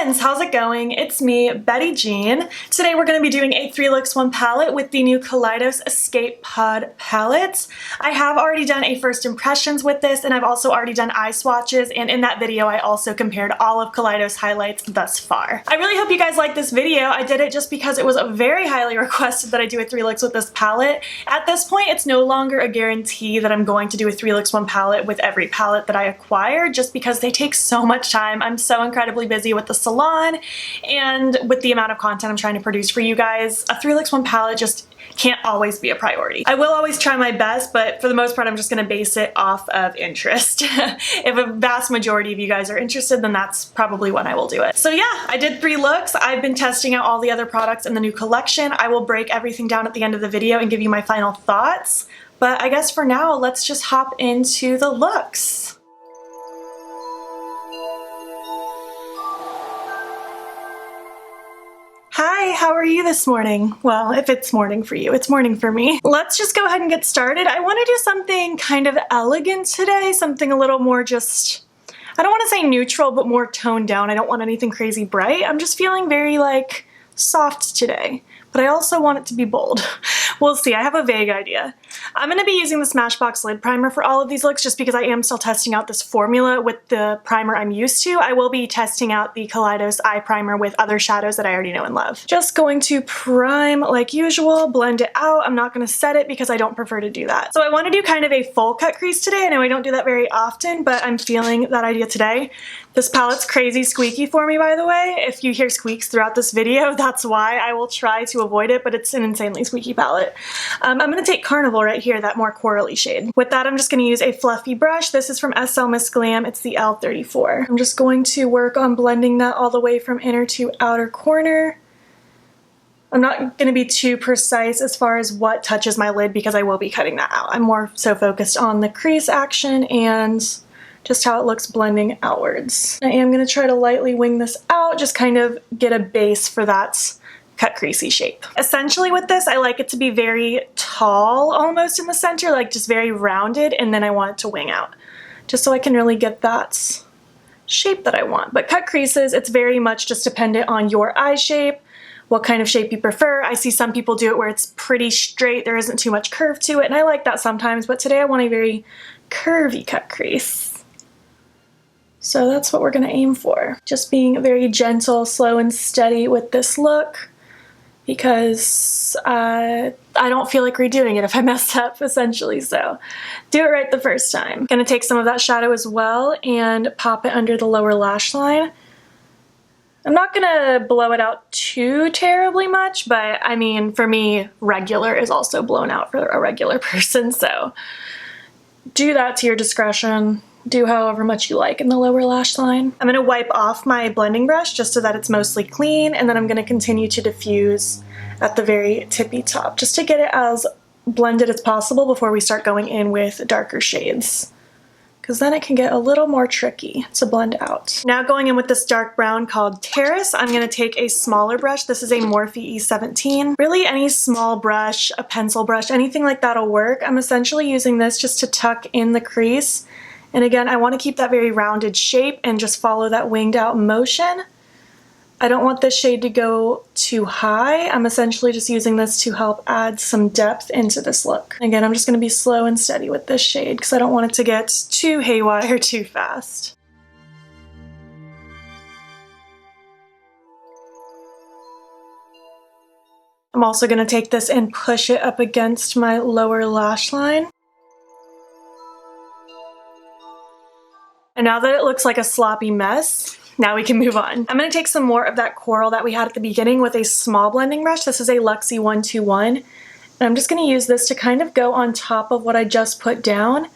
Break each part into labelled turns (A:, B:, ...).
A: friends, how's it going? It's me, Betty Jean. Today we're going to be doing a 3 looks 1 palette with the new Kaleidos Escape Pod palette. I have already done a first impressions with this, and I've also already done eye swatches, and in that video I also compared all of Kaleidos highlights thus far. I really hope you guys like this video. I did it just because it was very highly requested that I do a 3 looks with this palette. At this point, it's no longer a guarantee that I'm going to do a 3 looks 1 palette with every palette that I acquire, just because they take so much time. I'm so incredibly busy with the salon and with the amount of content I'm trying to produce for you guys. A 3 looks 1 palette just can't always be a priority. I will always try my best, but for the most part I'm just going to base it off of interest. If a vast majority of you guys are interested, then that's probably when I will do it. So yeah, I did 3 looks. I've been testing out all the other products in the new collection. I will break everything down at the end of the video and give you my final thoughts. But I guess for now, let's just hop into the looks. Hi, how are you this morning? Well, if it's morning for you, it's morning for me. Let's just go ahead and get started. I want to do something kind of elegant today, something a little more just, I don't want to say neutral, but more toned down. I don't want anything crazy bright. I'm just feeling very like soft today, but I also want it to be bold. We'll see, I have a vague idea. I'm going to be using the Smashbox lid primer for all of these looks just because I am still testing out this formula with the primer I'm used to. I will be testing out the Kaleidos eye primer with other shadows that I already know and love. Just going to prime like usual, blend it out. I'm not going to set it because I don't prefer to do that. So I want to do kind of a full cut crease today. I know I don't do that very often, but I'm feeling that idea today. This palette's crazy squeaky for me, by the way. If you hear squeaks throughout this video, that's why. I will try to avoid it, but it's an insanely squeaky palette. I'm going to take Carnival right here, that more corally shade. With that, I'm just going to use a fluffy brush. This is from SL Miss Glam. It's the L34. I'm just going to work on blending that all the way from inner to outer corner. I'm not going to be too precise as far as what touches my lid because I will be cutting that out. I'm more so focused on the crease action and just how it looks blending outwards. I am going to try to lightly wing this out, just kind of get a base for that cut creasy shape. Essentially with this, I like it to be very tall almost in the center, like just very rounded, and then I want it to wing out, just so I can really get that shape that I want. But cut creases, it's very much just dependent on your eye shape, what kind of shape you prefer. I see some people do it where it's pretty straight, there isn't too much curve to it, and I like that sometimes, but today I want a very curvy cut crease. So that's what we're going to aim for. Just being very gentle, slow, and steady with this look, because I don't feel like redoing it if I mess up, essentially, so do it right the first time. I'm gonna take some of that shadow as well and pop it under the lower lash line. I'm not gonna blow it out too terribly much, but I mean, for me, regular is also blown out for a regular person, so do that to your discretion. Do however much you like in the lower lash line. I'm going to wipe off my blending brush just so that it's mostly clean, and then I'm going to continue to diffuse at the very tippy top just to get it as blended as possible before we start going in with darker shades, because then it can get a little more tricky to blend out. Now going in with this dark brown called Heiress, I'm going to take a smaller brush. This is a Morphe E17. Really any small brush, a pencil brush, anything like that'll work. I'm essentially using this just to tuck in the crease. And again, I want to keep that very rounded shape and just follow that winged out motion. I don't want this shade to go too high. I'm essentially just using this to help add some depth into this look. Again, I'm just going to be slow and steady with this shade because I don't want it to get too haywire too fast. I'm also going to take this and push it up against my lower lash line. And now that it looks like a sloppy mess, now we can move on. I'm going to take some more of that coral that we had at the beginning with a small blending brush. This is a Luxie 121. And I'm just going to use this to kind of go on top of what I just put down,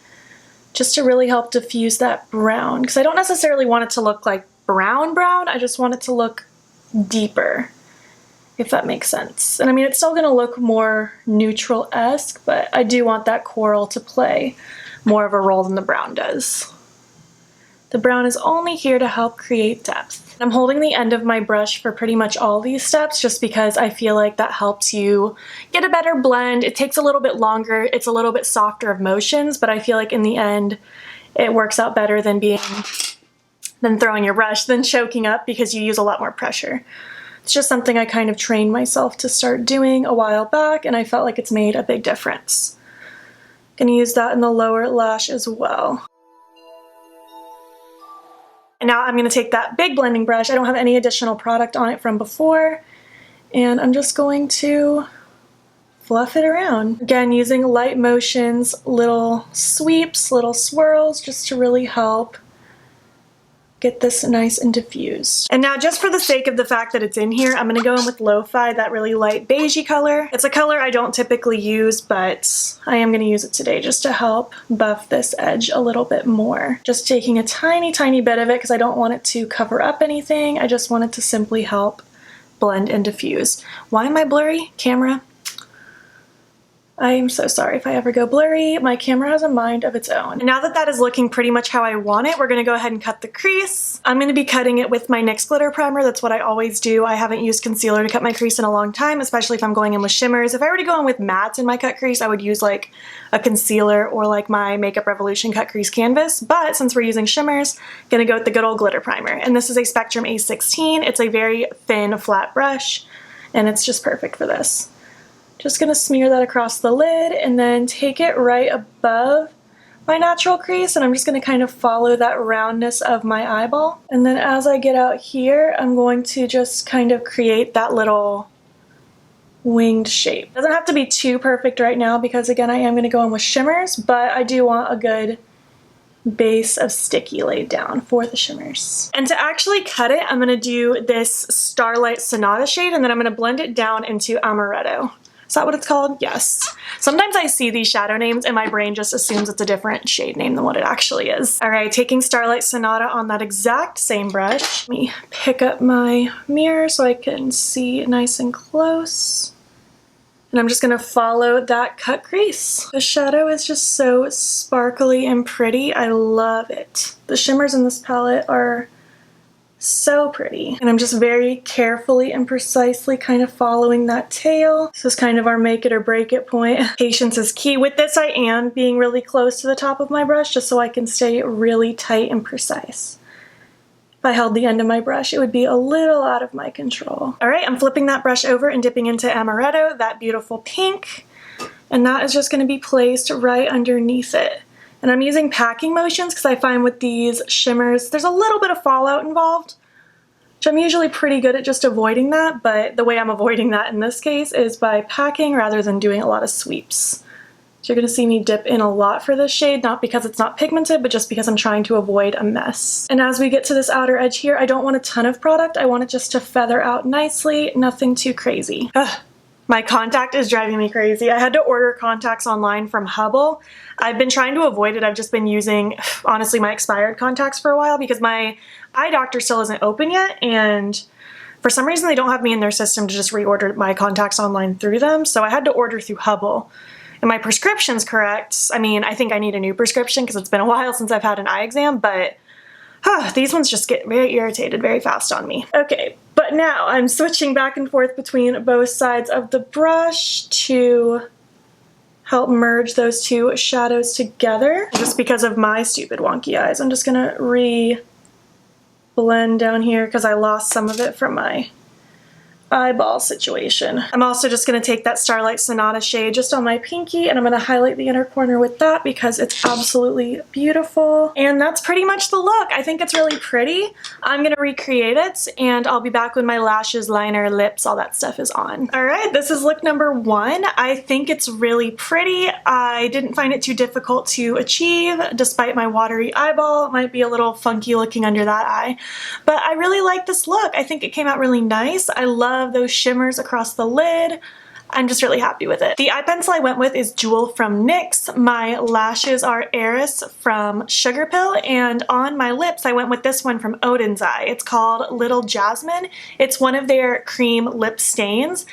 A: just to really help diffuse that brown. Because I don't necessarily want it to look like brown, I just want it to look deeper, if that makes sense. And I mean, it's still going to look more neutral-esque, but I do want that coral to play more of a role than the brown does. The brown is only here to help create depth. I'm holding the end of my brush for pretty much all these steps just because I feel like that helps you get a better blend. It takes a little bit longer, it's a little bit softer of motions, but I feel like in the end it works out better than being than throwing your brush, then choking up because you use a lot more pressure. It's just something I kind of trained myself to start doing a while back, and I felt like it's made a big difference. Gonna use that in the lower lash as well. And now I'm gonna take that big blending brush. I don't have any additional product on it from before, and I'm just going to fluff it around. Again, using light motions, little sweeps, little swirls, just to really help get this nice and diffused. And now, just for the sake of the fact that it's in here, I'm gonna go in with Lofi, that really light beigey color. It's a color I don't typically use, but I am gonna use it today just to help buff this edge a little bit more. Just taking a tiny, tiny bit of it because I don't want it to cover up anything. I just want it to simply help blend and diffuse. Why am I blurry? Camera. I am so sorry if I ever go blurry. My camera has a mind of its own. And now that that is looking pretty much how I want it, we're gonna go ahead and cut the crease. I'm gonna be cutting it with my NYX Glitter Primer. That's what I always do. I haven't used concealer to cut my crease in a long time, especially if I'm going in with shimmers. If I were to go in with mattes in my cut crease, I would use like a concealer or like my Makeup Revolution cut crease canvas. But since we're using shimmers, I'm gonna go with the good old glitter primer. And this is a Spectrum A16. It's a very thin, flat brush, and it's just perfect for this. Just gonna smear that across the lid and then take it right above my natural crease, and I'm just gonna kind of follow that roundness of my eyeball. And then as I get out here, I'm going to just kind of create that little winged shape. Doesn't have to be too perfect right now because again, I am gonna go in with shimmers, but I do want a good base of sticky laid down for the shimmers. And to actually cut it, I'm gonna do this Starlight Sonata shade, and then I'm gonna blend it down into Amaretto. Is that what it's called? Yes. Sometimes I see these shadow names and my brain just assumes it's a different shade name than what it actually is. All right, taking Starlight Sonata on that exact same brush. Let me pick up my mirror so I can see nice and close. And I'm just gonna follow that cut crease. The shadow is just so sparkly and pretty. I love it. The shimmers in this palette are so pretty. And I'm just very carefully and precisely kind of following that tail. This is kind of our make it or break it point. Patience is key. With this, I am being really close to the top of my brush just so I can stay really tight and precise. If I held the end of my brush, it would be a little out of my control. All right, I'm flipping that brush over and dipping into Amaretto, that beautiful pink. And that is just gonna be placed right underneath it. And I'm using packing motions because I find with these shimmers, there's a little bit of fallout involved, which I'm usually pretty good at just avoiding that, but the way I'm avoiding that in this case is by packing rather than doing a lot of sweeps. So you're gonna see me dip in a lot for this shade, not because it's not pigmented, but just because I'm trying to avoid a mess. And as we get to this outer edge here, I don't want a ton of product. I want it just to feather out nicely, nothing too crazy. Ugh. My contact is driving me crazy. I had to order contacts online from Hubble. I've been trying to avoid it. I've just been using, honestly, my expired contacts for a while because my eye doctor still isn't open yet, and for some reason they don't have me in their system to just reorder my contacts online through them, so I had to order through Hubble. And my prescription's correct. I mean, I think I need a new prescription because it's been a while since I've had an eye exam, but these ones just get very irritated very fast on me. Okay, but now I'm switching back and forth between both sides of the brush to help merge those two shadows together. Just because of my stupid wonky eyes, I'm just gonna blend down here because I lost some of it from my eyeball situation. I'm also just going to take that Starlight Sonata shade just on my pinky, and I'm going to highlight the inner corner with that because it's absolutely beautiful. And that's pretty much the look. I think it's really pretty. I'm going to recreate it, and I'll be back when my lashes, liner, lips, all that stuff is on. All right, this is look number 1. I think it's really pretty. I didn't find it too difficult to achieve despite my watery eyeball. It might be a little funky looking under that eye, but I really like this look. I think it came out really nice. I love those shimmers across the lid. I'm just really happy with it. The eye pencil I went with is Jewel from NYX. My lashes are Heiress from Sugarpill, and on my lips I went with this one from Odin's Eye. It's called Little Jasmine. It's one of their cream lip stains.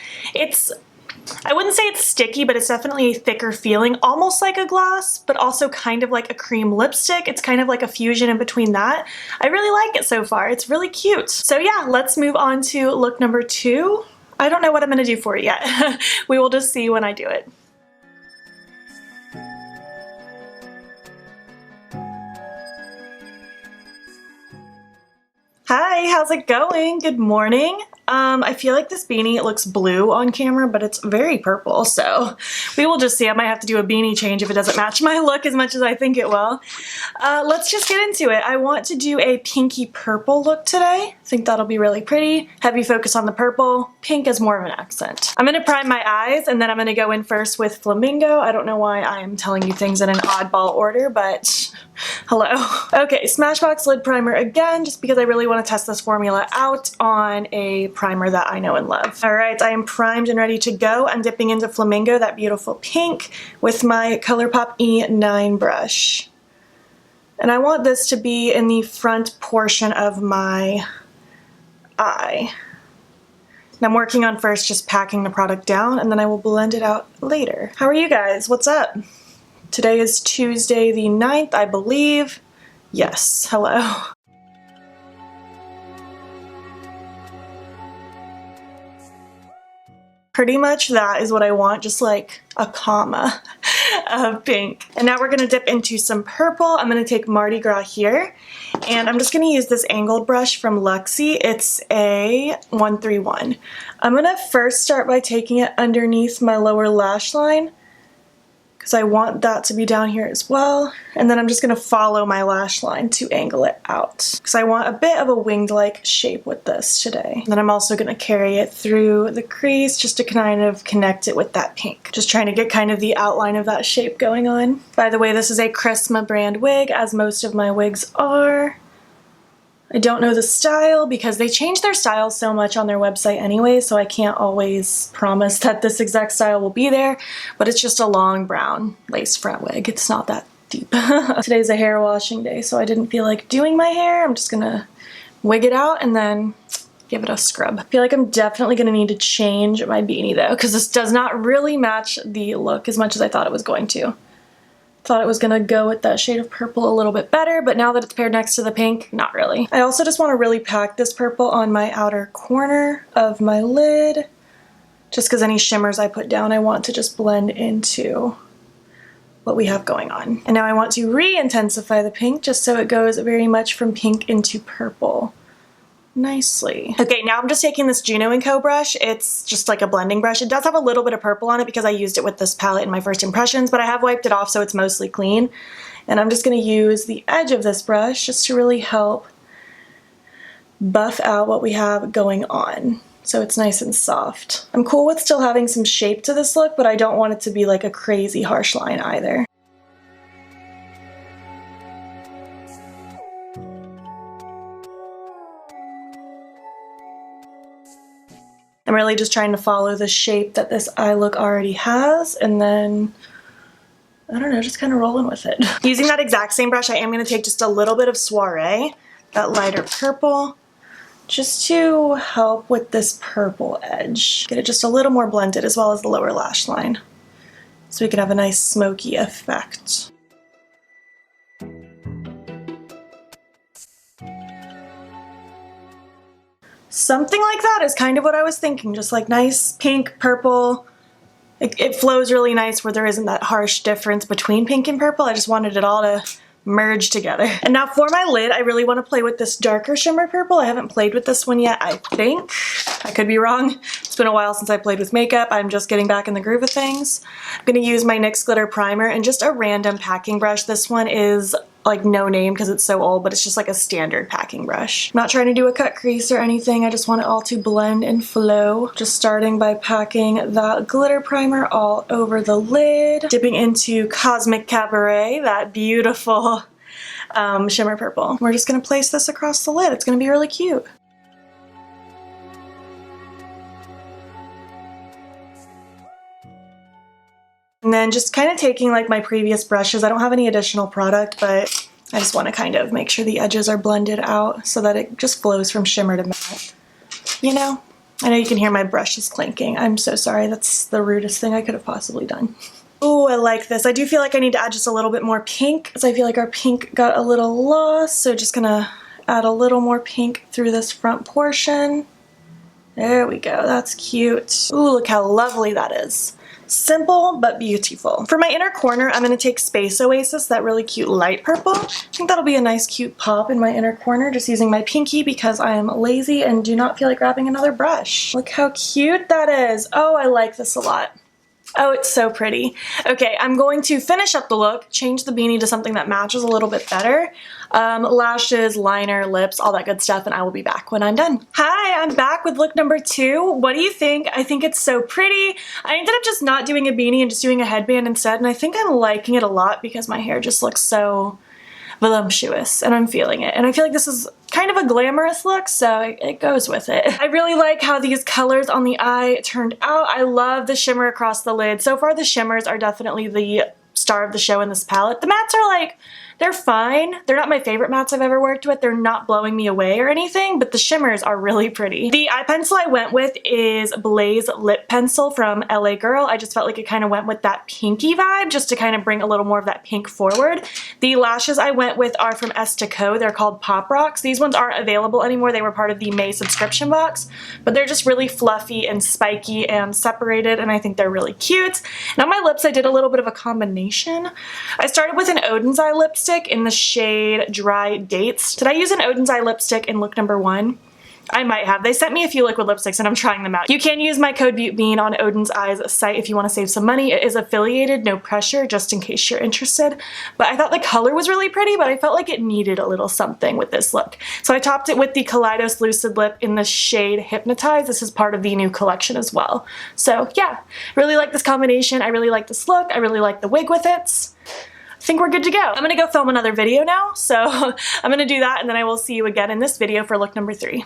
A: I wouldn't say it's sticky, but it's definitely a thicker feeling, almost like a gloss, but also kind of like a cream lipstick. It's kind of like a fusion in between that. I really like it so far. It's really cute. So yeah, let's move on to look number 2. I don't know what I'm gonna do for it yet. We will just see when I do it. Hi, how's it going? Good morning. I feel like this beanie looks blue on camera, but it's very purple, so we will just see. I might have to do a beanie change if it doesn't match my look as much as I think it will. Let's just get into it. I want to do a pinky purple look today. I think that'll be really pretty. Heavy focus on the purple. Pink is more of an accent. I'm going to prime my eyes, and then I'm going to go in first with Flamingo. I don't know why I am telling you things in an oddball order, but hello. Okay, Smashbox lid primer again, just because I really want to test this formula out on a primer that I know and love. All right, I am primed and ready to go. I'm dipping into Flamingo, that beautiful pink, with my ColourPop E9 brush. And I want this to be in the front portion of my eye. And I'm working on first just packing the product down, and then I will blend it out later. How are you guys? What's up? Today is Tuesday the 9th, I believe. Yes, hello. Pretty much that is what I want, just like a comma of pink. And now we're gonna dip into some purple. I'm gonna take Mardi Gras here, and I'm just gonna use this angled brush from Luxie. It's a 131. I'm gonna first start by taking it underneath my lower lash line, because I want that to be down here as well. And then I'm just gonna follow my lash line to angle it out, because I want a bit of a winged-like shape with this today. And then I'm also gonna carry it through the crease just to kind of connect it with that pink. Just trying to get kind of the outline of that shape going on. By the way, this is a Chrisma brand wig, as most of my wigs are. I don't know the style because they change their styles so much on their website anyway, so I can't always promise that this exact style will be there, but it's just a long brown lace front wig. It's not that deep. Today's a hair washing day, so I didn't feel like doing my hair. I'm just gonna wig it out and then give it a scrub. I feel like I'm definitely gonna need to change my beanie though, because this does not really match the look as much as I thought it was going to. Thought it was gonna go with that shade of purple a little bit better, but now that it's paired next to the pink, not really. I also just want to really pack this purple on my outer corner of my lid, just because any shimmers I put down I want to just blend into what we have going on. And now I want to re-intensify the pink just so it goes very much from pink into purple. Nicely. Okay, now I'm just taking this Juno & Co brush. It's just like a blending brush. It does have a little bit of purple on it because I used it with this palette in my first impressions, but I have wiped it off so it's mostly clean. And I'm just going to use the edge of this brush just to really help buff out what we have going on, so it's nice and soft. I'm cool with still having some shape to this look, but I don't want it to be like a crazy harsh line either. I'm really just trying to follow the shape that this eye look already has, and then, I don't know, just kind of rolling with it. Using that exact same brush, I am going to take just a little bit of Soiree, that lighter purple, just to help with this purple edge. Get it just a little more blended, as well as the lower lash line, so we can have a nice smoky effect. Something like that is kind of what I was thinking, just like nice pink, purple. It flows really nice where there isn't that harsh difference between pink and purple. I just wanted it all to merge together. And now for my lid, I really want to play with this darker shimmer purple. I haven't played with this one yet, I think. I could be wrong. It's been a while since I played with makeup. I'm just getting back in the groove of things. I'm going to use my NYX Glitter Primer and just a random packing brush. This one is like no name because it's so old, but it's just like a standard packing brush. I'm not trying to do a cut crease or anything. I just want it all to blend and flow. Just starting by packing that glitter primer all over the lid. Dipping into Cosmic Cabaret, that beautiful shimmer purple. We're just gonna place this across the lid. It's gonna be really cute. And then just kind of taking like my previous brushes. I don't have any additional product, but I just want to kind of make sure the edges are blended out so that it just flows from shimmer to matte. You know? I know you can hear my brushes clanking. I'm so sorry. That's the rudest thing I could have possibly done. Oh, I like this. I do feel like I need to add just a little bit more pink because I feel like our pink got a little lost. So just gonna add a little more pink through this front portion. There we go. That's cute. Ooh, look how lovely that is. Simple but beautiful. For my inner corner, I'm going to take Space Oasis, that really cute light purple. I think that'll be a nice cute pop in my inner corner, just using my pinky because I am lazy and do not feel like grabbing another brush. Look how cute that is. Oh, I like this a lot. Oh, it's so pretty. Okay, I'm going to finish up the look, change the beanie to something that matches a little bit better. Lashes, liner, lips, all that good stuff, and I will be back when I'm done. Hi, I'm back with look number 2. What do you think? I think it's so pretty. I ended up just not doing a beanie and just doing a headband instead, and I think I'm liking it a lot because my hair just looks so voluptuous, and I'm feeling it. And I feel like this is kind of a glamorous look, so it goes with it. I really like how these colors on the eye turned out. I love the shimmer across the lid. So far, the shimmers are definitely the star of the show in this palette. The mattes are like, they're fine. They're not my favorite mattes I've ever worked with. They're not blowing me away or anything, but the shimmers are really pretty. The eye pencil I went with is Blaze Lip Pencil from LA Girl. I just felt like it kind of went with that pinky vibe just to kind of bring a little more of that pink forward. The lashes I went with are from Estico. They're called Pop Rocks. These ones aren't available anymore. They were part of the May subscription box, but they're just really fluffy and spiky and separated, and I think they're really cute. Now my lips, I did a little bit of a combination. I started with an Odin's Eye lipstick in the shade Dry Dates. Did I use an Odin's Eye lipstick in look number 1? I might have. They sent me a few liquid lipsticks and I'm trying them out. You can use my code BEAUTBEAN on Odin's Eye's site if you want to save some money. It is affiliated, no pressure, just in case you're interested. But I thought the color was really pretty, but I felt like it needed a little something with this look. So I topped it with the Kaleidos Lucid Lip in the shade Hypnotize. This is part of the new collection as well. So yeah, really like this combination. I really like this look. I really like the wig with it. I think we're good to go. I'm gonna go film another video now, so I'm gonna do that and then I will see you again in this video for look number 3.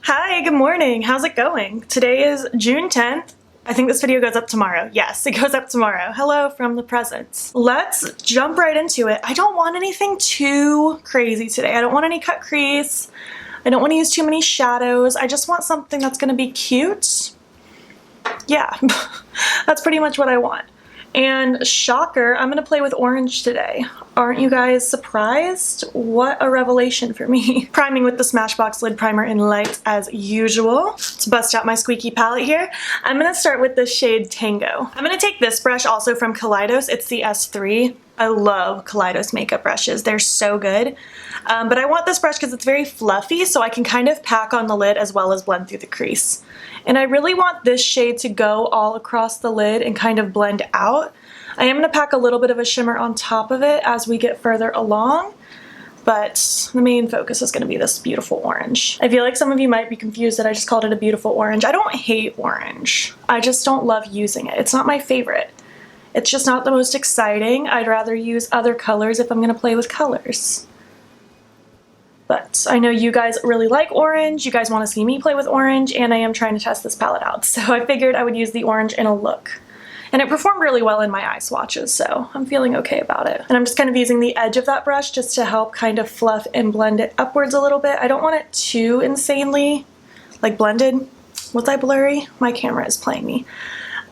A: Hi, good morning. How's it going? Today is June 10th. I think this video goes up tomorrow. Yes, it goes up tomorrow. Hello from the present. Let's jump right into it. I don't want anything too crazy today. I don't want any cut crease. I don't want to use too many shadows. I just want something that's going to be cute. Yeah, that's pretty much what I want. And shocker, I'm going to play with orange today. Aren't you guys surprised? What a revelation for me. Priming with the Smashbox lid primer in light as usual. To bust out my squeaky palette here, I'm going to start with the shade Tango. I'm going to take this brush also from Kaleidos. It's the S3. I love Kaleidos makeup brushes. They're so good. But I want this brush because it's very fluffy, so I can kind of pack on the lid as well as blend through the crease. And I really want this shade to go all across the lid and kind of blend out. I am going to pack a little bit of a shimmer on top of it as we get further along, but the main focus is going to be this beautiful orange. I feel like some of you might be confused that I just called it a beautiful orange. I don't hate orange. I just don't love using it. It's not my favorite. It's just not the most exciting. I'd rather use other colors if I'm going to play with colors. But I know you guys really like orange, you guys want to see me play with orange, and I am trying to test this palette out. So I figured I would use the orange in a look. And it performed really well in my eye swatches, so I'm feeling okay about it. And I'm just kind of using the edge of that brush just to help kind of fluff and blend it upwards a little bit. I don't want it too insanely, like, blended. Was I blurry? My camera is playing me.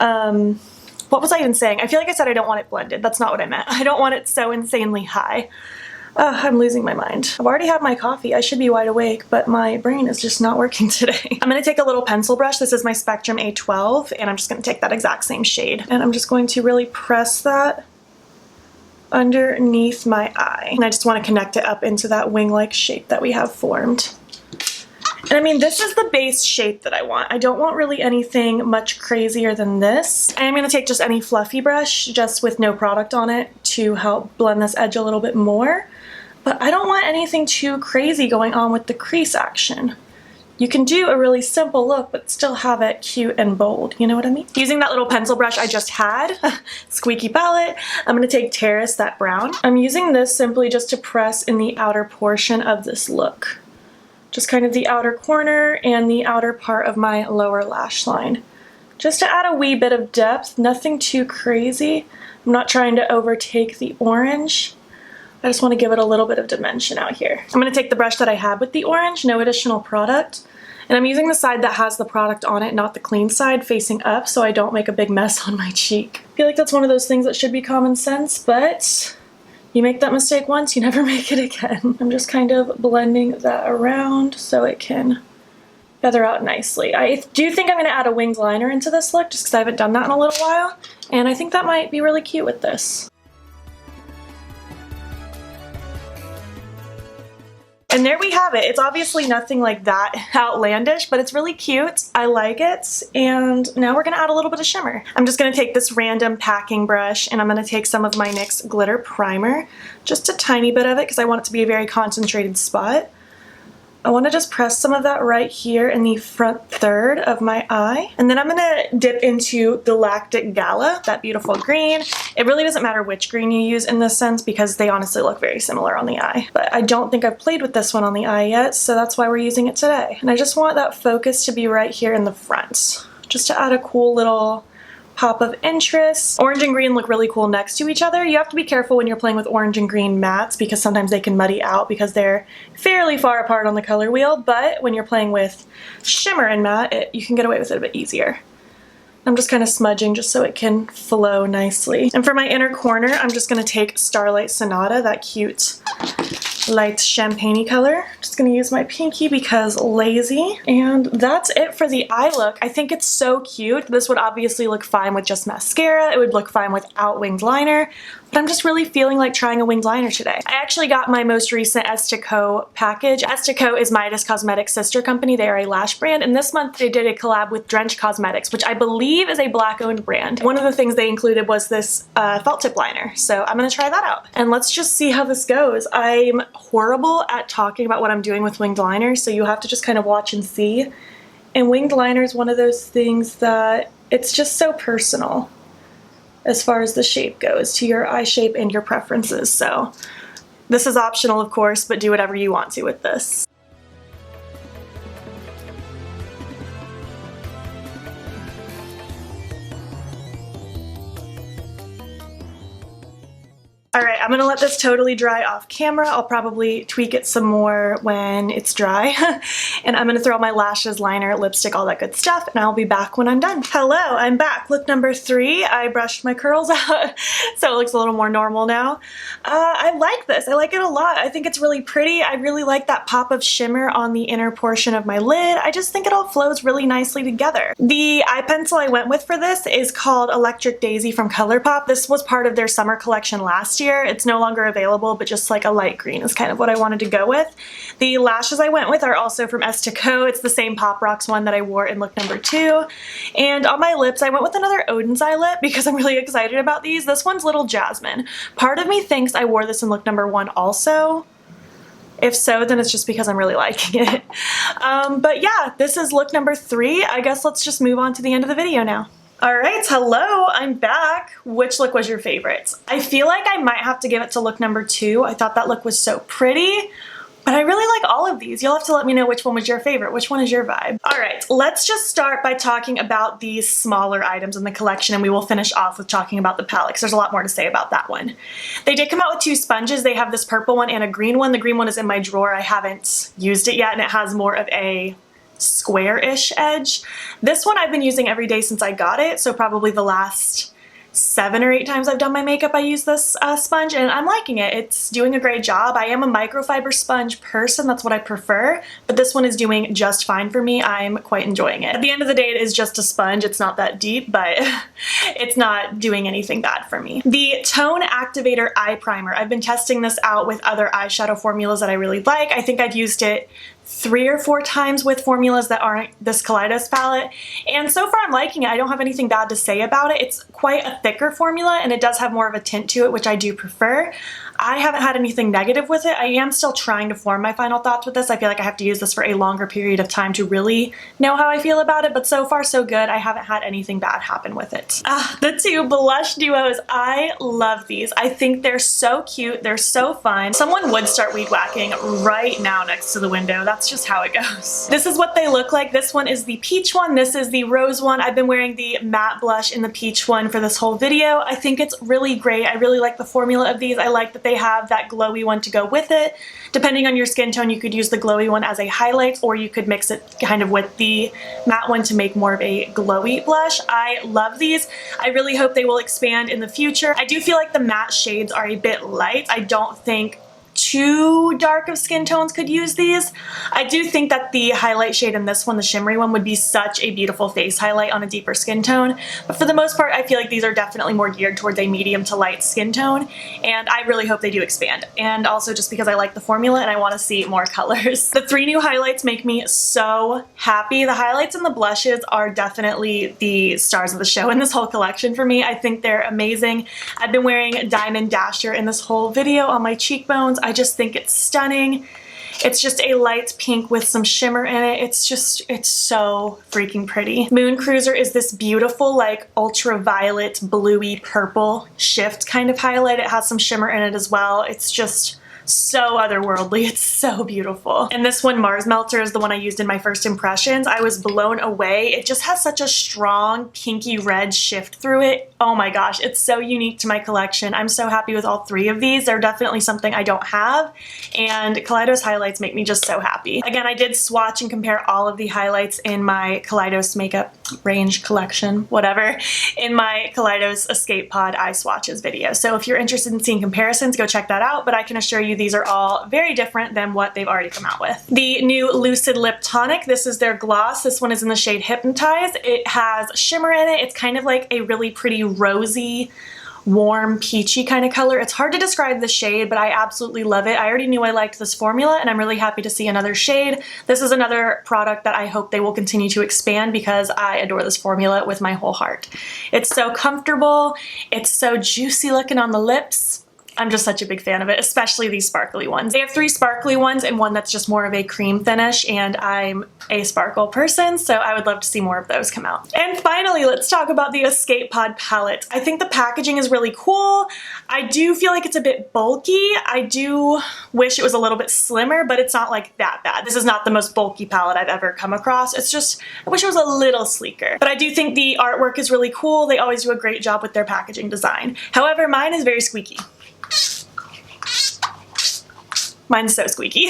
A: What was I even saying? I feel like I said I don't want it blended. That's not what I meant. I don't want it so insanely high. I'm losing my mind. I've already had my coffee. I should be wide awake, but my brain is just not working today. I'm going to take a little pencil brush. This is my Spectrum A12, and I'm just going to take that exact same shade. And I'm just going to really press that underneath my eye. And I just want to connect it up into that wing-like shape that we have formed. And I mean, this is the base shape that I want. I don't want really anything much crazier than this. I am going to take just any fluffy brush, just with no product on it, to help blend this edge a little bit more. But I don't want anything too crazy going on with the crease action. You can do a really simple look, but still have it cute and bold, you know what I mean? Using that little pencil brush I just had, squeaky palette, I'm going to take Terrace, that brown. I'm using this simply just to press in the outer portion of this look. Just kind of the outer corner and the outer part of my lower lash line. Just to add a wee bit of depth, nothing too crazy. I'm not trying to overtake the orange. I just want to give it a little bit of dimension out here. I'm going to take the brush that I had with the orange, no additional product, and I'm using the side that has the product on it, not the clean side, facing up, so I don't make a big mess on my cheek. I feel like that's one of those things that should be common sense, but You make that mistake once, you never make it again. I'm just kind of blending that around so it can feather out nicely. I do think I'm going to add a winged liner into this look just because I haven't done that in a little while, and I think that might be really cute with this. And there we have it. It's obviously nothing like that outlandish, but it's really cute. I like it. And now we're gonna add a little bit of shimmer. I'm just gonna take this random packing brush and I'm gonna take some of my NYX Glitter Primer, just a tiny bit of it because I want it to be a very concentrated spot. I want to just press some of that right here in the front third of my eye. And then I'm going to dip into Galactic Gala, that beautiful green. It really doesn't matter which green you use in this sense because they honestly look very similar on the eye. But I don't think I've played with this one on the eye yet, so that's why we're using it today. And I just want that focus to be right here in the front, just to add a cool little pop of interest. Orange and green look really cool next to each other. You have to be careful when you're playing with orange and green mattes because sometimes they can muddy out because they're fairly far apart on the color wheel, but when you're playing with shimmer and matte, you can get away with it a bit easier. I'm just kind of smudging just so it can flow nicely. And for my inner corner, I'm just going to take Starlight Sonata, that cute light champagne-y color. Just gonna use my pinky because lazy. And that's it for the eye look. I think it's so cute. This would obviously look fine with just mascara. It would look fine without winged liner. But I'm just really feeling like trying a winged liner today. I actually got my most recent Estée package. Estée is Midas Cosmetics' sister company. They are a lash brand, and this month they did a collab with Drench Cosmetics, which I believe is a Black-owned brand. One of the things they included was this felt tip liner, so I'm gonna try that out. And let's just see how this goes. I'm horrible at talking about what I'm doing with winged liner, so you have to just kind of watch and see. And winged liner is one of those things that it's just so personal as far as the shape goes, to your eye shape and your preferences. So this is optional, of course, but do whatever you want to with this. All right, I'm gonna let this totally dry off camera. I'll probably tweak it some more when it's dry. And I'm gonna throw my lashes, liner, lipstick, all that good stuff, and I'll be back when I'm done. Hello, I'm back. Look number 3. I brushed my curls out, so it looks a little more normal now. I like this. I like it a lot. I think it's really pretty. I really like that pop of shimmer on the inner portion of my lid. I just think it all flows really nicely together. The eye pencil I went with for this is called Electric Daisy from ColourPop. This was part of their summer collection last year. It's no longer available, but just like a light green is kind of what I wanted to go with. The lashes I went with are also from Estée. It's the same Pop Rocks one that I wore in look number 2. And on my lips, I went with another Odin's Eye lip because I'm really excited about these. This one's Little Jasmine. Part of me thinks I wore this in look number 1 also. If so, then it's just because I'm really liking it. But yeah, this is look number 3. I guess let's just move on to the end of the video now. Alright, hello, I'm back. Which look was your favorite? I feel like I might have to give it to look number 2. I thought that look was so pretty, but I really like all of these. You'll have to let me know which one was your favorite. Which one is your vibe? Alright, let's just start by talking about these smaller items in the collection, and we will finish off with talking about the palette because there's a lot more to say about that one. They did come out with 2 sponges. They have this purple one and a green one. The green one is in my drawer. I haven't used it yet, and it has more of a square-ish edge. This one I've been using every day since I got it, so probably the last 7 or 8 times I've done my makeup I use this sponge, and I'm liking it. It's doing a great job. I am a microfiber sponge person, that's what I prefer, but this one is doing just fine for me. I'm quite enjoying it. At the end of the day, it is just a sponge. It's not that deep, but it's not doing anything bad for me. The Tone Activator Eye Primer. I've been testing this out with other eyeshadow formulas that I really like. I think I've used it 3 or 4 times with formulas that aren't this Kaleidos palette, and so far I'm liking it. I don't have anything bad to say about it. It's quite a thicker formula and it does have more of a tint to it, which I do prefer. I haven't had anything negative with it. I am still trying to form my final thoughts with this. I feel like I have to use this for a longer period of time to really know how I feel about it, but so far so good. I haven't had anything bad happen with it. The 2 blush duos, I love these. I think they're so cute. They're so fun. Someone would start weed whacking right now next to the window. That's that's just how it goes. This is what they look like. This one is the peach one. This is the rose one. I've been wearing the matte blush in the peach one for this whole video. I think it's really great. I really like the formula of these. I like that they have that glowy one to go with it. Depending on your skin tone, you could use the glowy one as a highlight, or you could mix it kind of with the matte one to make more of a glowy blush. I love these. I really hope they will expand in the future. I do feel like the matte shades are a bit light. I don't think too dark of skin tones could use these. I do think that the highlight shade in this one, the shimmery one, would be such a beautiful face highlight on a deeper skin tone. But for the most part, I feel like these are definitely more geared towards a medium to light skin tone, and I really hope they do expand. And also just because I like the formula and I want to see more colors. The 3 new highlights make me so happy. The highlights and the blushes are definitely the stars of the show in this whole collection for me. I think they're amazing. I've been wearing Diamond Dasher in this whole video on my cheekbones. I just think it's stunning. It's just a light pink with some shimmer in it. It's so freaking pretty. Moon Cruiser is this beautiful, like, ultraviolet, bluey purple shift kind of highlight. It has some shimmer in it as well. It's just so otherworldly. It's so beautiful. And this one, Mars Melter, is the one I used in my first impressions. I was blown away. It just has such a strong pinky red shift through it. Oh my gosh, it's so unique to my collection. I'm so happy with all 3 of these. They're definitely something I don't have, and Kaleidos highlights make me just so happy. Again, I did swatch and compare all of the highlights in my Kaleidos makeup range collection, whatever, in my Kaleidos Escape Pod eye swatches video. So if you're interested in seeing comparisons, go check that out, but I can assure you these are all very different than what they've already come out with. The new Lucid Lip Tonic, this is their gloss. This one is in the shade Hypnotize. It has shimmer in it. It's kind of like a really pretty rosy, warm, peachy kind of color. It's hard to describe the shade, but I absolutely love it. I already knew I liked this formula, and I'm really happy to see another shade. This is another product that I hope they will continue to expand because I adore this formula with my whole heart. It's so comfortable. It's so juicy looking on the lips. I'm just such a big fan of it, especially these sparkly ones. They have 3 sparkly ones and one that's just more of a cream finish, and I'm a sparkle person, so I would love to see more of those come out. And finally, let's talk about the Escape Pod palette. I think the packaging is really cool. I do feel like it's a bit bulky. I do wish it was a little bit slimmer, but it's not like that bad. This is not the most bulky palette I've ever come across. It's just, I wish it was a little sleeker. But I do think the artwork is really cool. They always do a great job with their packaging design. However, mine is very squeaky. Mine's so squeaky.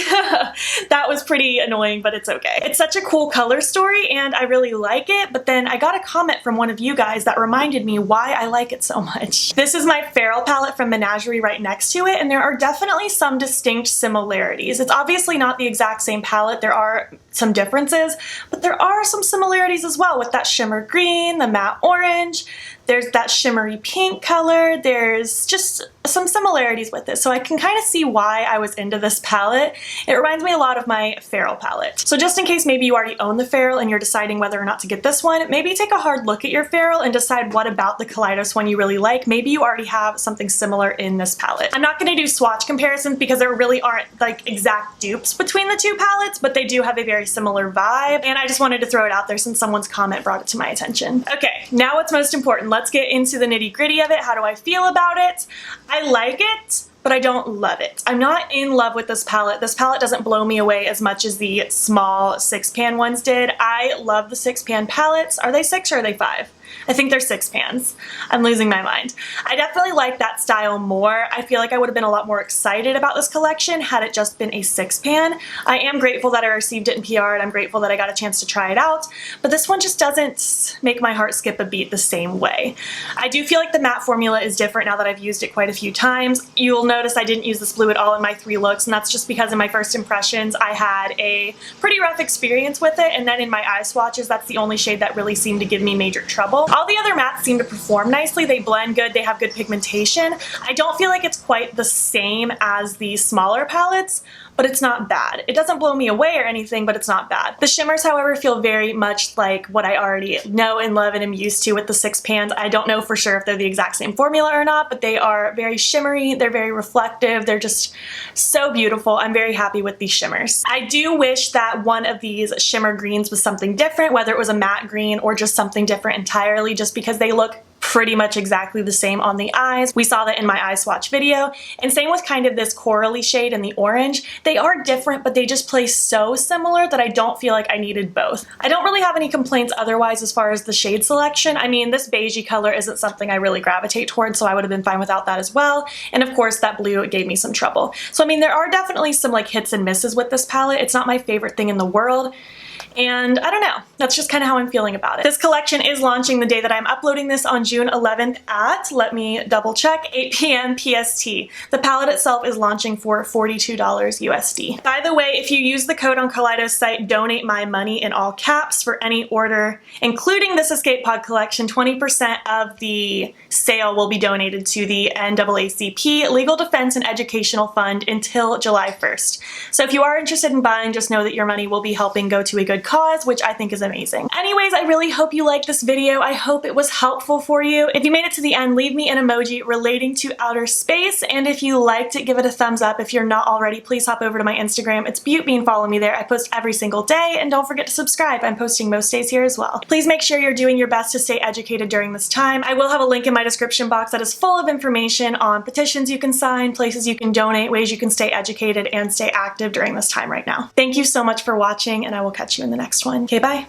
A: That was pretty annoying, but it's okay. It's such a cool color story and I really like it, but then I got a comment from one of you guys that reminded me why I like it so much. This is my Feral palette from Menagerie right next to it, and there are definitely some distinct similarities. It's obviously not the exact same palette. There are some differences, but there are some similarities as well with that shimmer green, the matte orange. There's that shimmery pink color. There's just some similarities with it. So I can kind of see why I was into this palette. It reminds me a lot of my Feral palette. So just in case maybe you already own the Feral and you're deciding whether or not to get this one, maybe take a hard look at your Feral and decide what about the Kaleidos one you really like. Maybe you already have something similar in this palette. I'm not going to do swatch comparisons because there really aren't like exact dupes between the 2 palettes, but they do have a very similar vibe, and I just wanted to throw it out there since someone's comment brought it to my attention. Okay, now what's most important. Let's get into the nitty-gritty of it. How do I feel about it? I like it, but I don't love it. I'm not in love with this palette. This palette doesn't blow me away as much as the small 6-pan ones did. I love the 6-pan palettes. Are they 6 or are they 5? I think they're 6 pans. I'm losing my mind. I definitely like that style more. I feel like I would have been a lot more excited about this collection had it just been a 6-pan. I am grateful that I received it in PR, and I'm grateful that I got a chance to try it out, but this one just doesn't make my heart skip a beat the same way. I do feel like the matte formula is different now that I've used it quite a few times. You'll notice I didn't use this blue at all in my 3 looks, and that's just because in my first impressions I had a pretty rough experience with it, and then in my eye swatches that's the only shade that really seemed to give me major trouble. All the other mattes seem to perform nicely. They blend good. They have good pigmentation. I don't feel like it's quite the same as the smaller palettes, but it's not bad. It doesn't blow me away or anything, but it's not bad. The shimmers, however, feel very much like what I already know and love and am used to with the 6 pans. I don't know for sure if they're the exact same formula or not, but they are very shimmery. They're very reflective. They're just so beautiful. I'm very happy with these shimmers. I do wish that one of these shimmer greens was something different, whether it was a matte green or just something different entirely, just because they look pretty much exactly the same on the eyes. We saw that in my eye swatch video, and same with kind of this corally shade and the orange. They are different, but they just play so similar that I don't feel like I needed both. I don't really have any complaints otherwise as far as the shade selection. I mean, this beigey color isn't something I really gravitate towards, so I would have been fine without that as well. And of course, that blue, it gave me some trouble. So I mean, there are definitely some like hits and misses with this palette. It's not my favorite thing in the world. And I don't know, that's just kind of how I'm feeling about it. This collection is launching the day that I'm uploading this on June 11th at, let me double check, 8 p.m. PST. The palette itself is launching for $42 USD. By the way, if you use the code on Kaleidos site, donate my money in all caps for any order, including this Escape Pod collection, 20% of the sale will be donated to the NAACP Legal Defense and Educational Fund until July 1st. So if you are interested in buying, just know that your money will be helping go to a good cause, which I think is amazing. Anyways, I really hope you liked this video. I hope it was helpful for you. If you made it to the end, leave me an emoji relating to outer space, and if you liked it, give it a thumbs up. If you're not already, please hop over to my Instagram. It's BeauteBean. Follow me there. I post every single day, and don't forget to subscribe. I'm posting most days here as well. Please make sure you're doing your best to stay educated during this time. I will have a link in my description box that is full of information on petitions you can sign, places you can donate, ways you can stay educated and stay active during this time right now. Thank you so much for watching, and I will catch you in the next one. Okay, bye.